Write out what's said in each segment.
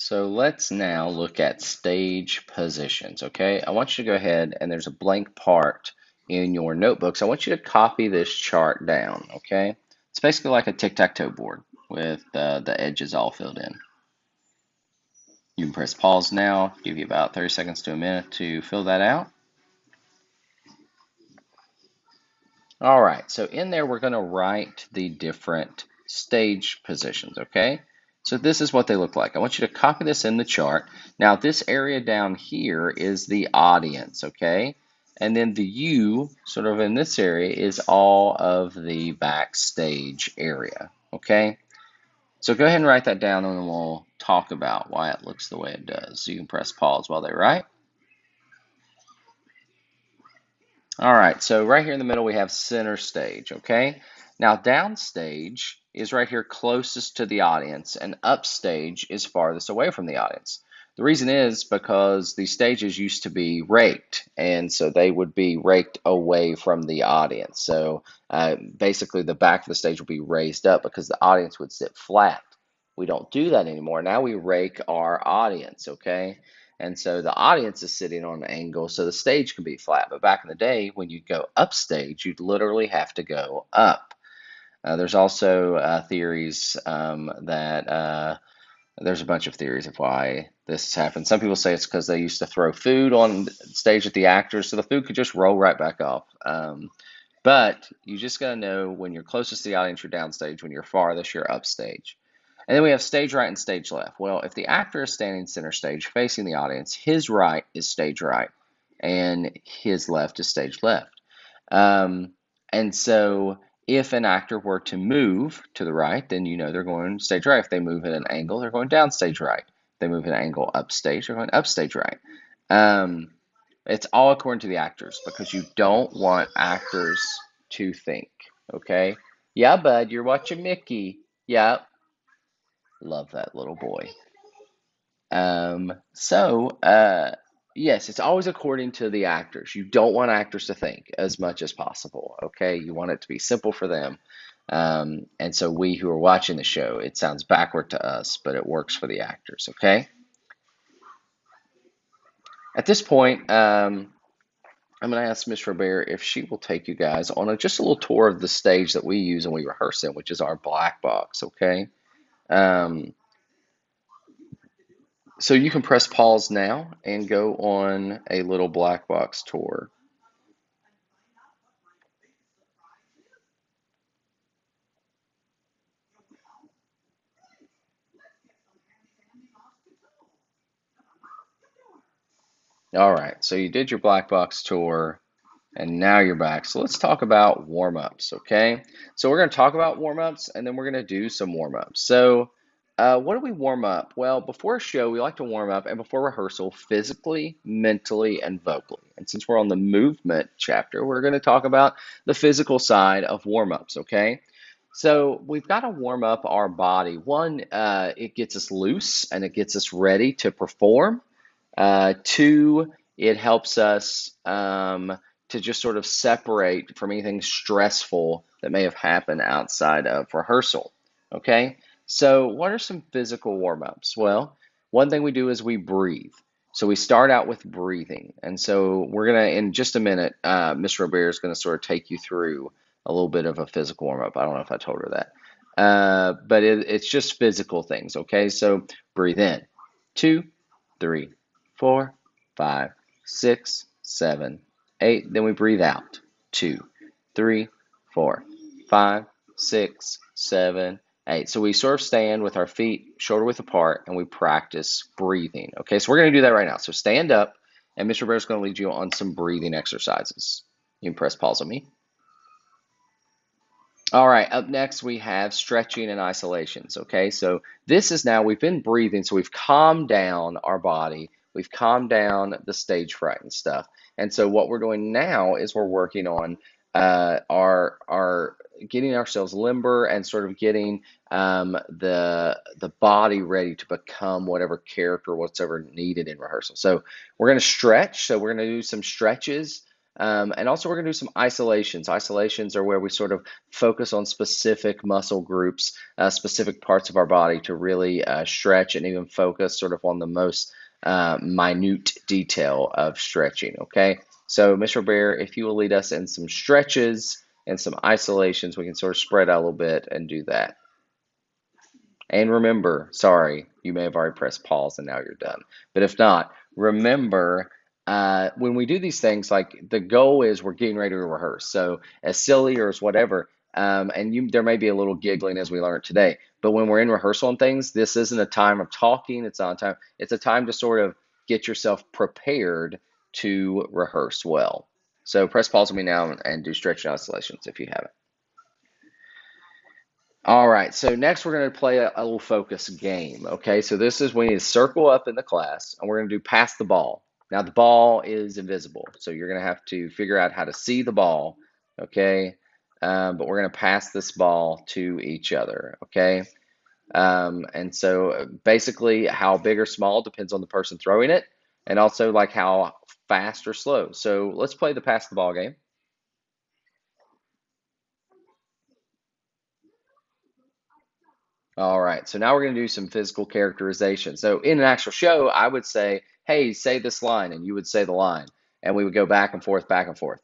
So let's now look at stage positions, okay? I want you to go ahead and there's a blank part in your notebooks. I want you to copy this chart down, okay? It's basically like a tic-tac-toe board with the edges all filled in. You can press pause now, give you about 30 seconds to a minute to fill that out. All right, so in there we're going to write the different stage positions, okay? So this is what they look like. I want you to copy this in the chart. Now this area down here is the audience, okay? And then the U, sort of in this area, is all of the backstage area, okay? So go ahead and write that down and then we'll talk about why it looks the way it does. So you can press pause while they write. All right, so right here in the middle we have center stage, okay? Now downstage is right here closest to the audience and upstage is farthest away from the audience. The reason is because the stages used to be raked, and so they would be raked away from the audience. So basically the back of the stage would be raised up because the audience would sit flat. We don't do that anymore. Now we rake our audience, okay? And so the audience is sitting on an angle, so the stage can be flat. But back in the day, when you'd go upstage, you'd literally have to go up. There's also theories that there's a bunch of theories of why this has happened. Some people say it's because they used to throw food on stage at the actors, so the food could just roll right back off. But you just got to know when you're closest to the audience, you're downstage. When you're farthest, you're upstage. And then we have stage right and stage left. Well, if the actor is standing center stage facing the audience, his right is stage right and his left is stage left. And so if an actor were to move to the right, then you know they're going stage right. If they move at an angle, they're going down stage right. If they move at an angle upstage, they're going upstage right. It's all according to the actors because you don't want actors to think, okay? Yeah, bud, you're watching Mickey. Yep. Love that little boy. Yes, it's always according to the actors. You don't want actors to think as much as possible, okay? You want it to be simple for them. And so we who are watching the show, it sounds backward to us, but it works for the actors, okay? At this point, I'm going to ask Miss Robert if she will take you guys on just a little tour of the stage that we use and we rehearse in, which is our black box, okay? Um, So you can press pause now and go on a little black box tour. All right, so you did your black box tour and now you're back. So let's talk about warm-ups, okay? So we're going to talk about warm-ups and then we're going to do some warm-ups. So what do we warm up? Well, before a show, we like to warm up and before rehearsal physically, mentally, and vocally. And since we're on the movement chapter, we're going to talk about the physical side of warm-ups, okay? So we've got to warm up our body. One, it gets us loose and it gets us ready to perform. Two, it helps us to just sort of separate from anything stressful that may have happened outside of rehearsal. Okay, so what are some physical warm-ups? Well, one thing we do is we breathe. So we start out with breathing. And so we're going to, in just a minute, Miss Robert is going to sort of take you through a little bit of a physical warm-up. I don't know if I told her that. But it's just physical things, okay? So breathe in. 2, 3, 4, 5, 6, 7, 8. Then we breathe out. 2, 3, 4, 5, 6, 7, 8. So we sort of stand with our feet shoulder width apart and we practice breathing. Okay, so we're going to do that right now. So stand up and Mr. Bear is going to lead you on some breathing exercises. You can press pause on me. All right, up next we have stretching and isolations. Okay, so this is now we've been breathing, so we've calmed down our body, we've calmed down the stage fright and stuff. And so what we're doing now is we're working on our getting ourselves limber and sort of getting the body ready to become whatever character, whatever needed in rehearsal. So we're going to stretch. So we're going to do some stretches. And also we're going to do some isolations. Isolations are where we sort of focus on specific muscle groups, specific parts of our body to really stretch and even focus sort of on the most minute detail of stretching, okay? So Mr. Bear, if you will lead us in some stretches and some isolations, we can sort of spread out a little bit and do that. And remember, sorry, you may have already pressed pause and now you're done. But if not, remember, when we do these things, like the goal is we're getting ready to rehearse. So as silly or as whatever, there may be a little giggling as we learned today. But when we're in rehearsal and things, this isn't a time of talking. It's not a time. It's a time to sort of get yourself prepared to rehearse well. So press pause with me now and do stretch and oscillations if you haven't. All right, so next we're going to play a little focus game. Okay, so this is we need to circle up in the class and we're going to do pass the ball. Now the ball is invisible, so you're going to have to figure out how to see the ball. Okay, but we're going to pass this ball to each other. Okay, and so basically how big or small depends on the person throwing it and also like how fast or slow. So let's play the pass the ball game. All right, so now we're going to do some physical characterization. So in an actual show, I would say, hey, say this line, and you would say the line, and we would go back and forth,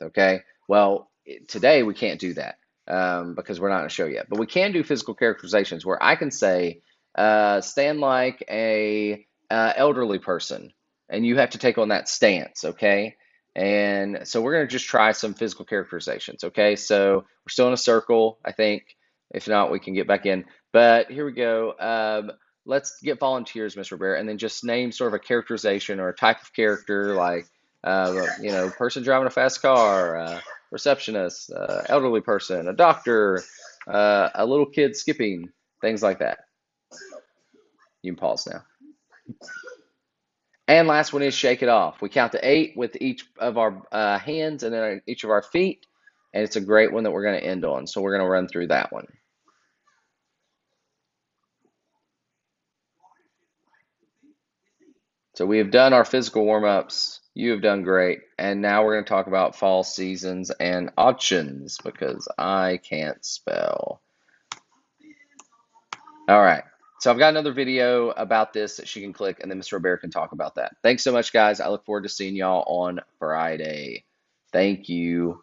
okay? Well, today we can't do that because we're not in a show yet, but we can do physical characterizations where I can say, stand like a elderly person, and you have to take on that stance, okay? And so we're going to just try some physical characterizations, okay? So we're still in a circle, I think. If not, we can get back in. But here we go. Let's get volunteers, Mr. Bear, and then just name sort of a characterization or a type of character, like person driving a fast car, receptionist, elderly person, a doctor, a little kid skipping, things like that. You can pause now. And last one is shake it off. We count to 8 with each of our hands and then each of our feet, and it's a great one that we're going to end on. So we're going to run through that one. So we have done our physical warm-ups. You have done great. And now we're going to talk about fall seasons and options because I can't spell. All right. So I've got another video about this that she can click, and then Mr. Bear can talk about that. Thanks so much, guys. I look forward to seeing y'all on Friday. Thank you.